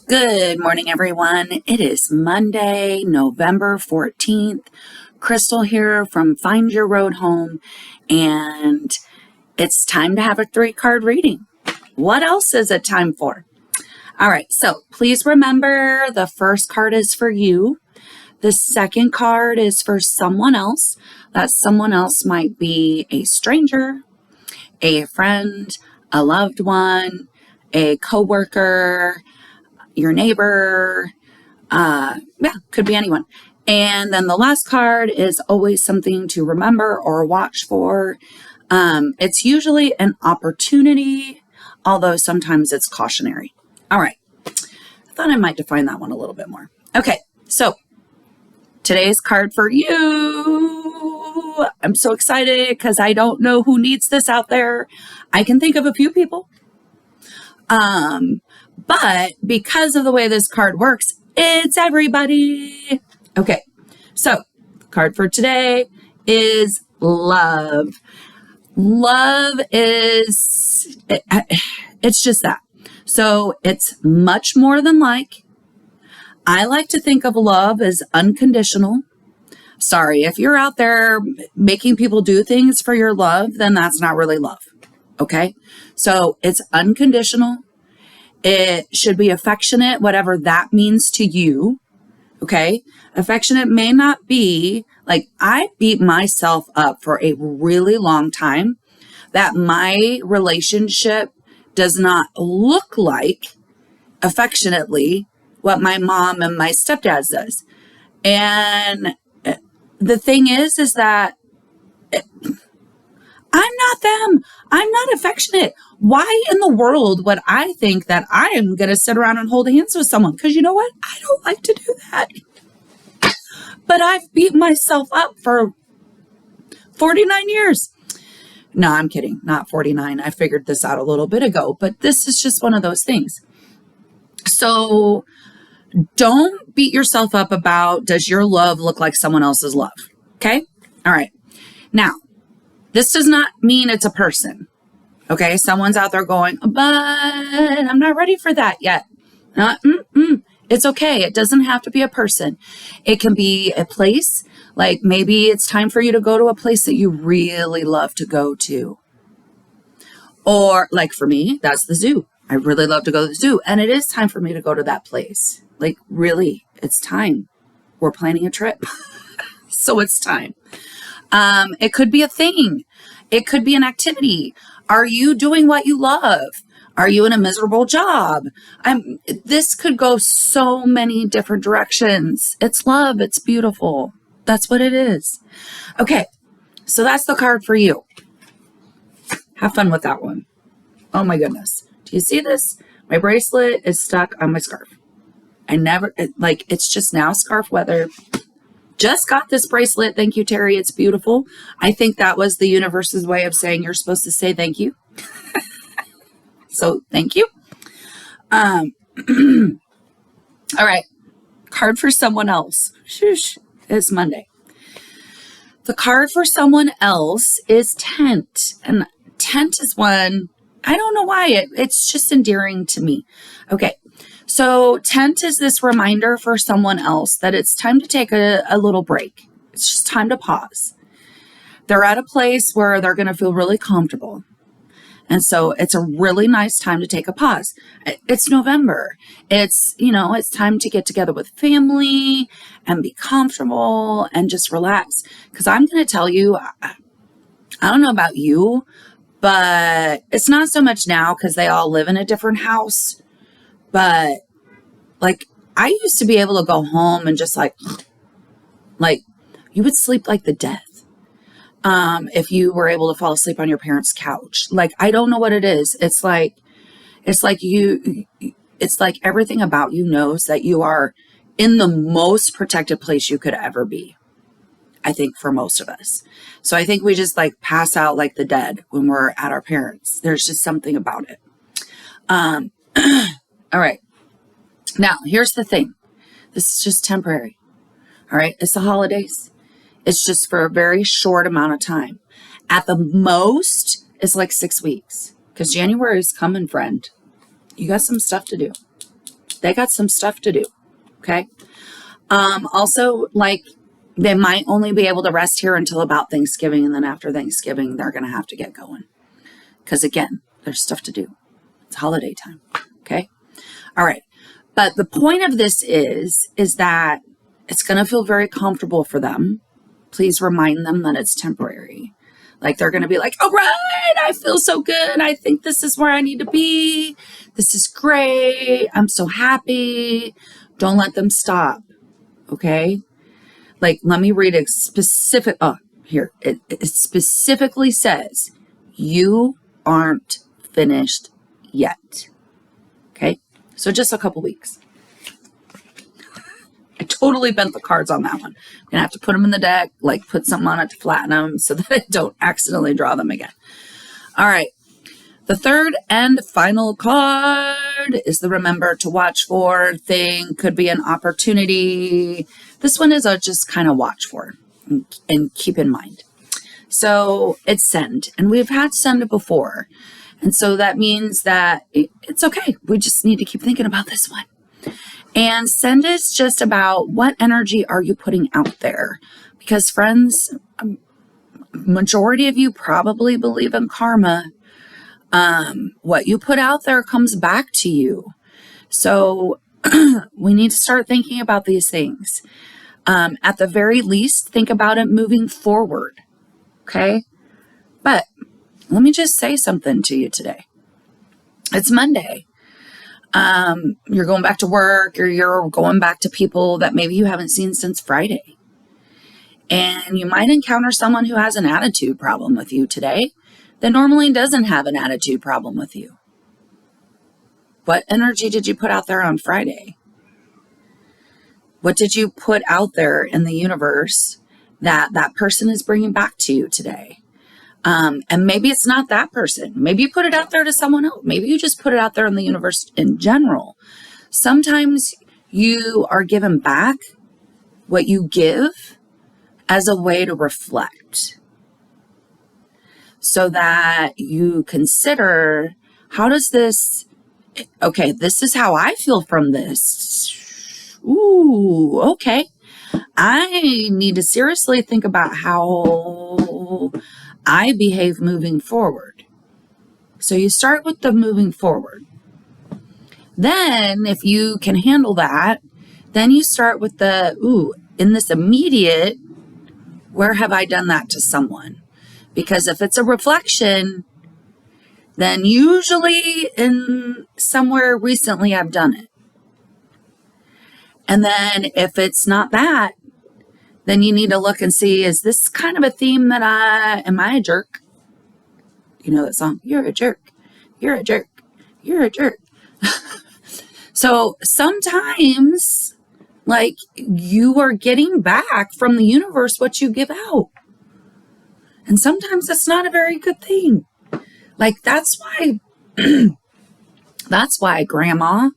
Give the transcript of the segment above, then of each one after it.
Good morning, everyone. It is Monday, November 14th. Crystal here from Find Your Road Home, and it's time to have a 3-card reading. What else is it time for? All right, so please remember the first card is for you. The second card is for someone else. That someone else might be a stranger, a friend, a loved one, a coworker, your neighbor, could be anyone. And then the last card is always something to remember or watch for. It's usually an opportunity, although sometimes it's cautionary. All right. I thought I might define that one a little bit more. Okay. So today's card for you. I'm so excited because I don't know who needs this out there. I can think of a few people. But because of the way this card works, it's everybody. Okay, so the card for today is love. Love is, it's just that. So it's much more than like. I like to think of love as unconditional. Sorry, if you're out there making people do things for your love, then that's not really love. Okay, so it's unconditional. It should be affectionate, whatever that means to you. Okay. Affectionate may not be like I beat myself up for a really long time that my relationship does not look like affectionately what my mom and my stepdad does. And the thing is that I'm not them. I'm not affectionate. Why in the world would I think that I am going to sit around and hold hands with someone? Because you know what? I don't like to do that. But I've beat myself up for 49 years. No, I'm kidding. Not 49. I figured this out a little bit ago, but this is just one of those things. So don't beat yourself up about, does your love look like someone else's love? Okay. All right. Now, this does not mean it's a person. Okay, someone's out there going, but I'm not ready for that yet. It's okay. It doesn't have to be a person. It can be a place. Like maybe it's time for you to go to a place that you really love to go to. Or like for me, that's the zoo. I really love to go to the zoo. And it is time for me to go to that place. Like really, it's time. We're planning a trip. So it's time. It could be a thing. It could be an activity. Are you doing what you love? Are you in a miserable job? This could go so many different directions. It's love. It's beautiful. That's what it is. Okay. So that's the card for you. Have fun with that one. Oh my goodness. Do you see this? My bracelet is stuck on my scarf. It's just now scarf weather. Just got this bracelet. Thank you, Terry. It's beautiful. I think that was the universe's way of saying you're supposed to say thank you. So thank you. All right. Card for someone else. Shush. It's Monday. The card for someone else is tent. And tent is one, I don't know why. It's just endearing to me. Okay. So tent is this reminder for someone else that it's time to take a little break. It's just time to pause. They're at a place where they're going to feel really comfortable. And so it's a really nice time to take a pause. It's November. It's time to get together with family and be comfortable and just relax. Because I'm going to tell you, I don't know about you, but it's not so much now because they all live in a different house. But like I used to be able to go home and just like you would sleep like the dead. If you were able to fall asleep on your parents' couch. Like I don't know what it is. It's like everything about you knows that you are in the most protected place you could ever be. I think for most of us. So I think we just like pass out like the dead when we're at our parents'. There's just something about it. All right. Now, here's the thing. This is just temporary. All right. It's the holidays. It's just for a very short amount of time. At the most, it's like 6 weeks because January is coming, friend. You got some stuff to do. They got some stuff to do. Okay. Also, like, they might only be able to rest here until about Thanksgiving. And then after Thanksgiving, they're going to have to get going. Because again, there's stuff to do. It's holiday time. Okay. All right. But the point of this is that it's going to feel very comfortable for them. Please remind them that it's temporary. Like, they're going to be like, all right, I feel so good. I think this is where I need to be. This is great. I'm so happy. Don't let them stop. Okay. Like, let me read a specific, here. It specifically says, you aren't finished yet. Okay. So just a couple weeks. I totally bent the cards on that one. I'm going to have to put them in the deck, like put something on it to flatten them so that I don't accidentally draw them again. All right. The third and final card is the remember to watch for thing. Could be an opportunity. This one is a just kind of watch for and keep in mind. So it's send. And we've had send before. And so that means that it's okay. We just need to keep thinking about this one. And send is just about what energy are you putting out there? Because friends, majority of you probably believe in karma. What you put out there comes back to you. So we need to start thinking about these things. At the very least, think about it moving forward. Okay. But let me just say something to you today. It's Monday. You're going back to work, or you're going back to people that maybe you haven't seen since Friday. And you might encounter someone who has an attitude problem with you today that normally doesn't have an attitude problem with you. What energy did you put out there on Friday? What did you put out there in the universe that that person is bringing back to you today? And maybe it's not that person. Maybe you put it out there to someone else. Maybe you just put it out there in the universe in general. Sometimes you are given back what you give as a way to reflect, so that you consider, how does this, okay, this is how I feel from this. Ooh, okay. I need to seriously think about how I behave moving forward. So you start with the moving forward. Then if you can handle that, then you start with the, in this immediate, where have I done that to someone? Because if it's a reflection, then usually in somewhere recently I've done it. And then if it's not that, then you need to look and see, is this kind of a theme that am I a jerk? You know that song, you're a jerk, you're a jerk, you're a jerk. So sometimes, like, you are getting back from the universe what you give out. And sometimes that's not a very good thing. Like, that's why, grandma,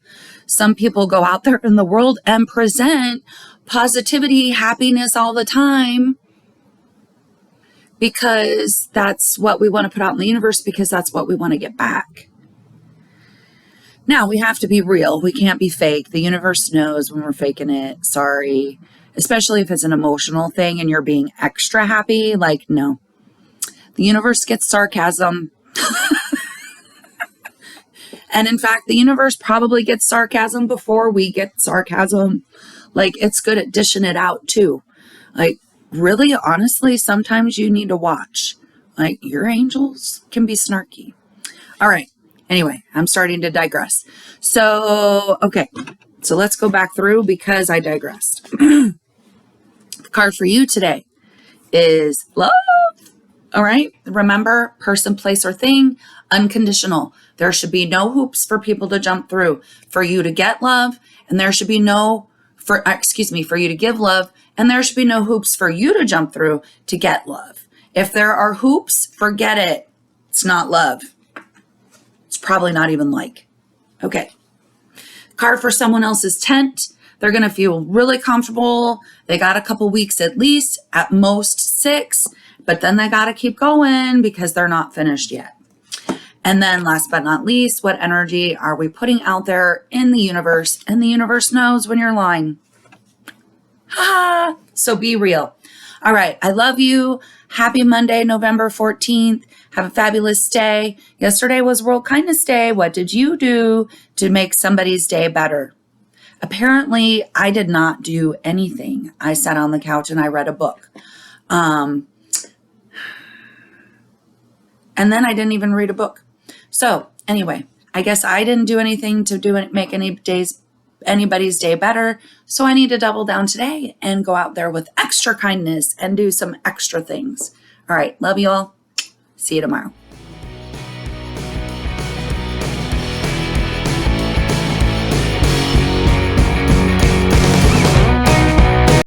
some people go out there in the world and present positivity, happiness all the time, because that's what we want to put out in the universe, because that's what we want to get back. Now, we have to be real. We can't be fake. The universe knows when we're faking it. Sorry. Especially if it's an emotional thing and you're being extra happy. Like, no. The universe gets sarcasm. And in fact, the universe probably gets sarcasm before we get sarcasm. Like, it's good at dishing it out too. Like, really, honestly, sometimes you need to watch. Like, your angels can be snarky. All right. Anyway, I'm starting to digress. So, okay. So let's go back through because I digressed. The card for you today is love. All right. Remember, person, place, or thing, unconditional. There should be no hoops for people to jump through for you to get love. And there should be for you to give love. And there should be no hoops for you to jump through to get love. If there are hoops, forget it. It's not love. It's probably not even like. Okay. Card for someone else's tent. They're going to feel really comfortable. They got a couple weeks at least, at most 6. But then they got to keep going because they're not finished yet. And then last but not least, what energy are we putting out there in the universe? And the universe knows when you're lying. So be real. All right. I love you. Happy Monday, November 14th. Have a fabulous day. Yesterday was World Kindness Day. What did you do to make somebody's day better? Apparently, I did not do anything. I sat on the couch and I read a book. And then I didn't even read a book. So anyway, I guess I didn't do anything to make anybody's day better. So I need to double down today and go out there with extra kindness and do some extra things. All right. Love you all. See you tomorrow.